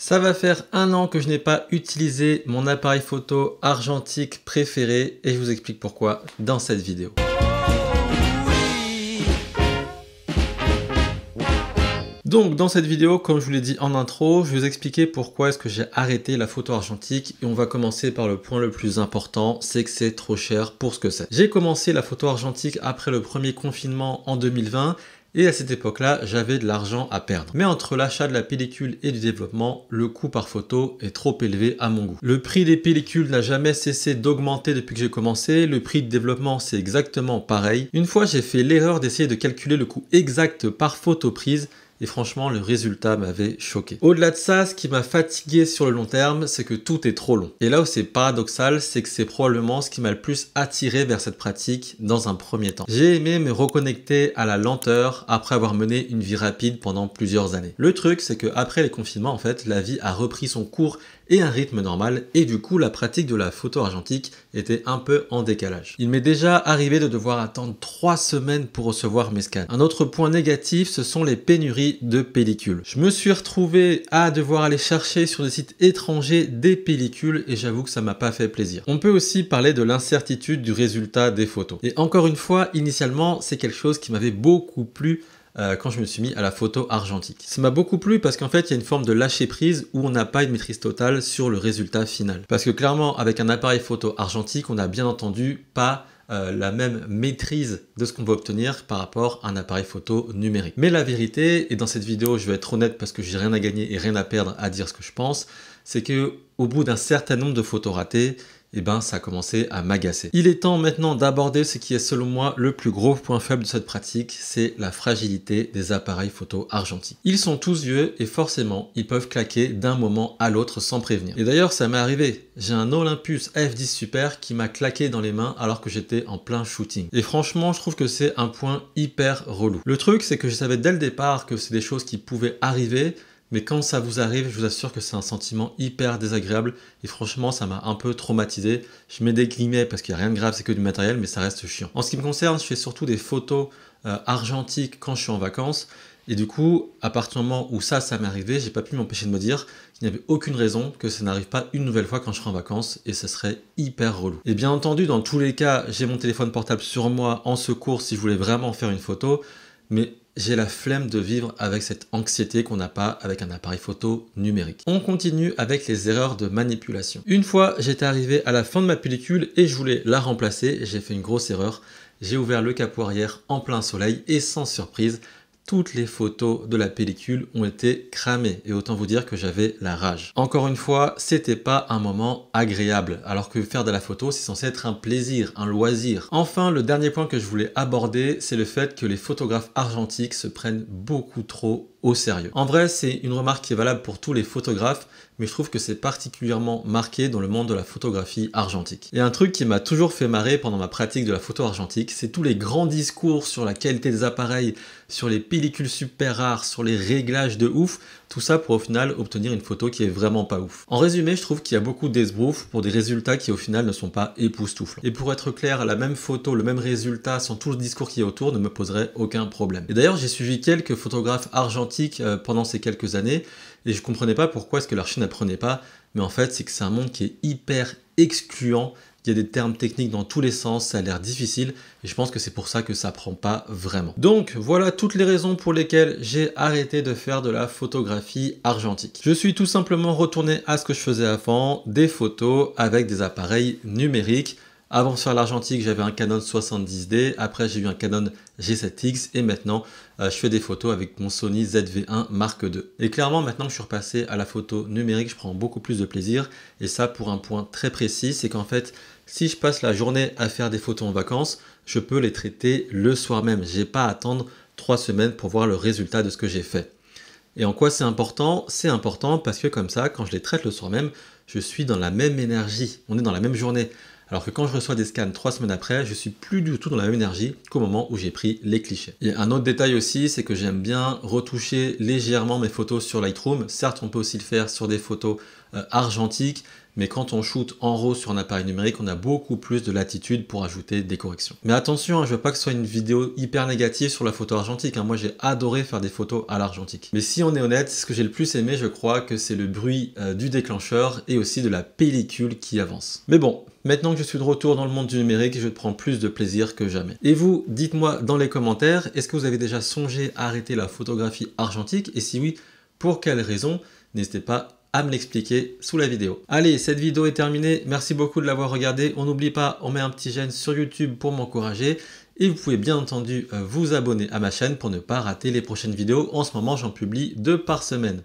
Ça va faire 1 an que je n'ai pas utilisé mon appareil photo argentique préféré et je vous explique pourquoi dans cette vidéo. Donc dans cette vidéo, comme je vous l'ai dit en intro, je vais vous expliquer pourquoi est-ce que j'ai arrêté la photo argentique et on va commencer par le point le plus important, c'est que c'est trop cher pour ce que c'est. J'ai commencé la photo argentique après le premier confinement en 2020 et à cette époque-là, j'avais de l'argent à perdre. Mais entre l'achat de la pellicule et du développement, le coût par photo est trop élevé à mon goût. Le prix des pellicules n'a jamais cessé d'augmenter depuis que j'ai commencé, le prix de développement c'est exactement pareil. Une fois, j'ai fait l'erreur d'essayer de calculer le coût exact par photo prise. Et franchement, le résultat m'avait choqué. Au-delà de ça, ce qui m'a fatigué sur le long terme, c'est que tout est trop long. Et là où c'est paradoxal, c'est que c'est probablement ce qui m'a le plus attiré vers cette pratique dans un premier temps. J'ai aimé me reconnecter à la lenteur après avoir mené une vie rapide pendant plusieurs années. Le truc, c'est que après les confinements, en fait, la vie a repris son cours et un rythme normal, et du coup la pratique de la photo argentique était un peu en décalage. Il m'est déjà arrivé de devoir attendre 3 semaines pour recevoir mes scans. Un autre point négatif, ce sont les pénuries de pellicules. Je me suis retrouvé à devoir aller chercher sur des sites étrangers des pellicules et j'avoue que ça m'a pas fait plaisir. On peut aussi parler de l'incertitude du résultat des photos. Et encore une fois, initialement, c'est quelque chose qui m'avait beaucoup plu quand je me suis mis à la photo argentique. Ça m'a beaucoup plu parce qu'en fait, il y a une forme de lâcher prise où on n'a pas une maîtrise totale sur le résultat final. Parce que clairement, avec un appareil photo argentique, on n'a bien entendu pas la même maîtrise de ce qu'on va obtenir par rapport à un appareil photo numérique. Mais la vérité, et dans cette vidéo, je vais être honnête parce que j'ai rien à gagner et rien à perdre à dire ce que je pense, c'est que au bout d'un certain nombre de photos ratées, et ben ça a commencé à m'agacer. Il est temps maintenant d'aborder ce qui est selon moi le plus gros point faible de cette pratique, c'est la fragilité des appareils photo argentiques. Ils sont tous vieux et forcément ils peuvent claquer d'un moment à l'autre sans prévenir. Et d'ailleurs ça m'est arrivé, j'ai un Olympus F10 Super qui m'a claqué dans les mains alors que j'étais en plein shooting. Et franchement je trouve que c'est un point hyper relou. Le truc c'est que je savais dès le départ que c'est des choses qui pouvaient arriver, mais quand ça vous arrive, je vous assure que c'est un sentiment hyper désagréable et franchement, ça m'a un peu traumatisé. Je mets des guillemets parce qu'il n'y a rien de grave, c'est que du matériel, mais ça reste chiant. En ce qui me concerne, je fais surtout des photos argentiques quand je suis en vacances. Et du coup, à partir du moment où ça m'est arrivé, j'ai pas pu m'empêcher de me dire qu'il n'y avait aucune raison que ça n'arrive pas une nouvelle fois quand je serai en vacances et ce serait hyper relou. Et bien entendu, dans tous les cas, j'ai mon téléphone portable sur moi en secours si je voulais vraiment faire une photo, mais j'ai la flemme de vivre avec cette anxiété qu'on n'a pas avec un appareil photo numérique. On continue avec les erreurs de manipulation. Une fois, j'étais arrivé à la fin de ma pellicule et je voulais la remplacer. J'ai fait une grosse erreur. J'ai ouvert le capot arrière en plein soleil et sans surprise, toutes les photos de la pellicule ont été cramées et autant vous dire que j'avais la rage. Encore une fois, c'était pas un moment agréable alors que faire de la photo c'est censé être un plaisir, un loisir. Enfin, le dernier point que je voulais aborder, c'est le fait que les photographes argentiques se prennent beaucoup trop au sérieux. En vrai, c'est une remarque qui est valable pour tous les photographes, mais je trouve que c'est particulièrement marqué dans le monde de la photographie argentique. Et un truc qui m'a toujours fait marrer pendant ma pratique de la photo argentique, c'est tous les grands discours sur la qualité des appareils, sur les pellicules super rares, sur les réglages de ouf, tout ça pour au final obtenir une photo qui est vraiment pas ouf. En résumé, je trouve qu'il y a beaucoup d'esbrouf pour des résultats qui au final ne sont pas époustouflants. Et pour être clair, la même photo, le même résultat, sans tout le discours qui est autour, ne me poserait aucun problème. Et d'ailleurs, j'ai suivi quelques photographes argentiques pendant ces quelques années, et je comprenais pas pourquoi est-ce que leur chaîne n'apprenait pas, mais en fait, c'est que c'est un monde qui est hyper excluant. Il y a des termes techniques dans tous les sens, ça a l'air difficile et je pense que c'est pour ça que ça prend pas vraiment. Donc voilà toutes les raisons pour lesquelles j'ai arrêté de faire de la photographie argentique. Je suis tout simplement retourné à ce que je faisais avant, des photos avec des appareils numériques. Avant de faire l'argentique, j'avais un Canon 70D, après j'ai eu un Canon G7X et maintenant je fais des photos avec mon Sony ZV-1 Mark II. Et clairement maintenant que je suis repassé à la photo numérique, je prends beaucoup plus de plaisir et ça pour un point très précis, c'est qu'en fait si je passe la journée à faire des photos en vacances, je peux les traiter le soir même. J'ai pas à attendre 3 semaines pour voir le résultat de ce que j'ai fait. Et en quoi c'est important? C'est important parce que comme ça, quand je les traite le soir même, je suis dans la même énergie. On est dans la même journée. Alors que quand je reçois des scans 3 semaines après, je suis plus du tout dans la même énergie qu'au moment où j'ai pris les clichés. Et un autre détail aussi, c'est que j'aime bien retoucher légèrement mes photos sur Lightroom. Certes, on peut aussi le faire sur des photos argentiques, mais quand on shoot en RAW sur un appareil numérique, on a beaucoup plus de latitude pour ajouter des corrections. Mais attention, hein, je veux pas que ce soit une vidéo hyper négative sur la photo argentique. Hein. Moi, j'ai adoré faire des photos à l'argentique. Mais si on est honnête, ce que j'ai le plus aimé, je crois que c'est le bruit du déclencheur et aussi de la pellicule qui avance. Mais bon, maintenant que je suis de retour dans le monde du numérique, je prends plus de plaisir que jamais. Et vous, dites-moi dans les commentaires, est-ce que vous avez déjà songé à arrêter la photographie argentique? Et si oui, pour quelles raisons? N'hésitez pas à me l'expliquer sous la vidéo. Allez, cette vidéo est terminée. Merci beaucoup de l'avoir regardée. On n'oublie pas, on met un petit j'aime sur YouTube pour m'encourager. Et vous pouvez bien entendu vous abonner à ma chaîne pour ne pas rater les prochaines vidéos. En ce moment, j'en publie 2 par semaine.